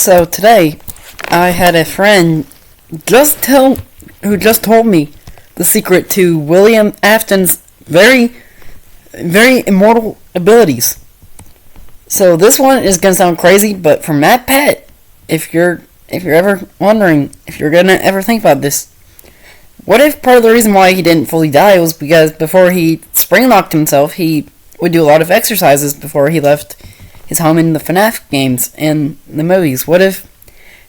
So today, I had a friend who just told me the secret to William Afton's very, very immortal abilities. So this one is gonna sound crazy, but for Matt Pat, if you're ever wondering, if you're gonna ever think about this, what if part of the reason why he didn't fully die was because before he spring locked himself, he would do a lot of exercises before he left his home in the Fnaf games and the movies? What if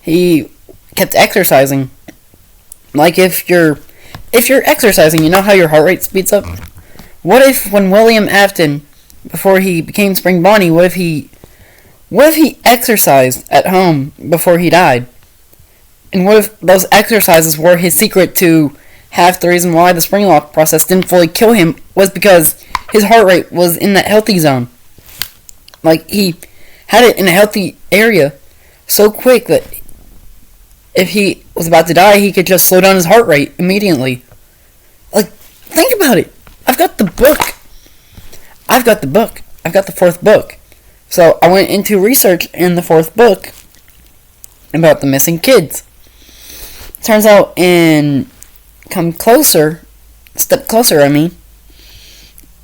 he kept exercising? Like if you're exercising, you know how your heart rate speeds up? What if when William Afton, before he became Spring Bonnie, what if he exercised at home before he died? And what if those exercises were his secret to half the reason why the spring lock process didn't fully kill him was because his heart rate was in that healthy zone? Like, he had it in a healthy area so quick that if he was about to die, he could just slow down his heart rate immediately. Like, think about it. I've got the book. I've got the fourth book. So I went into research in the fourth book about the missing kids. Turns out Step Closer,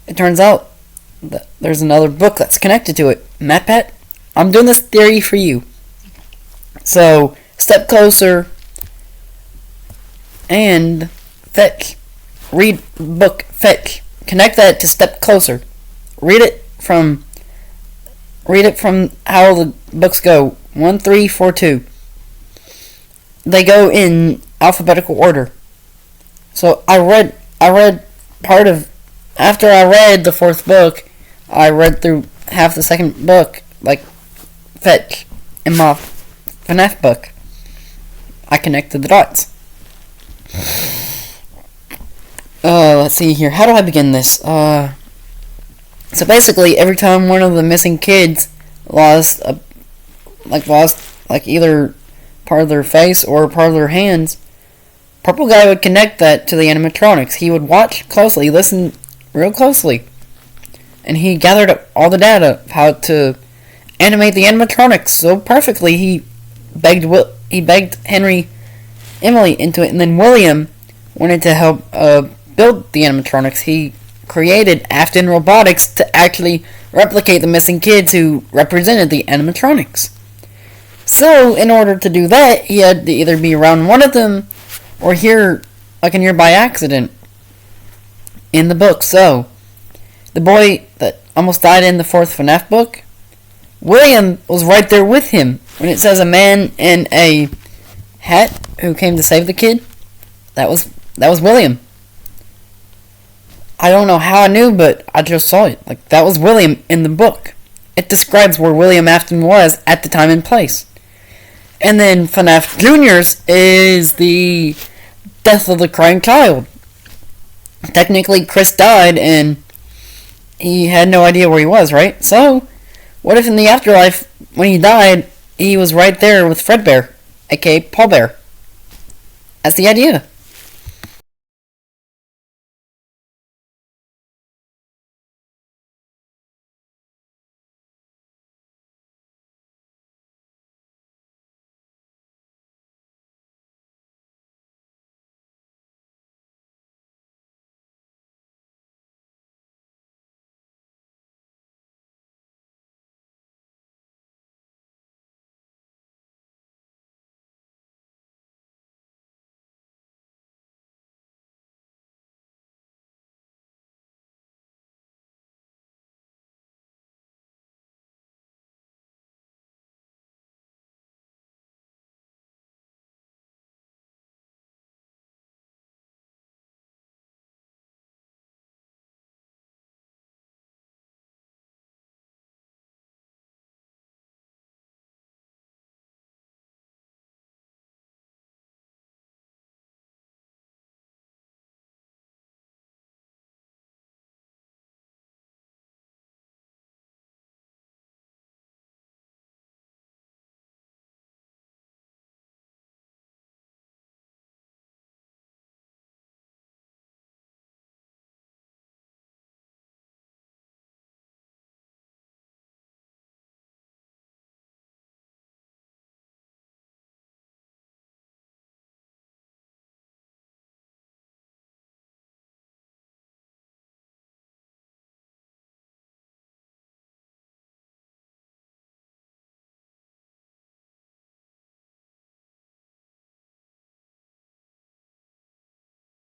it turns out that there's another book that's connected to it. Matt Pat, I'm doing this theory for you. So, Step Closer and Fetch. Read book Fetch. Connect that to Step Closer. Read it from how the books go. 1, 3, 4, 2. They go in alphabetical order. So I read after I read the fourth book, I read through half the second book, like Fetch, in my Fnaf book. I connected the dots. Let's see here. How do I begin this? So basically, every time one of the missing kids lost either part of their face or part of their hands, Purple Guy would connect that to the animatronics. He would watch closely, listen real closely, and he gathered up all the data of how to animate the animatronics so perfectly. He begged Henry, Emily into it, and then William wanted to help build the animatronics. He created Afton Robotics to actually replicate the missing kids who represented the animatronics. So, in order to do that, he had to either be around one of them or hear like a nearby accident in the book. So, the boy that almost died in the fourth Fnaf book, William was right there with him. When it says a man in a hat who came to save the kid, that was William. I don't know how I knew, but I just saw it. Like, that was William in the book. It describes where William Afton was at the time and place. And then Fnaf Juniors is the death of the crying child. Technically, Chris died and he had no idea where he was, right? So, what if in the afterlife, when he died, he was right there with Fredbear, aka Paul Bear? That's the idea.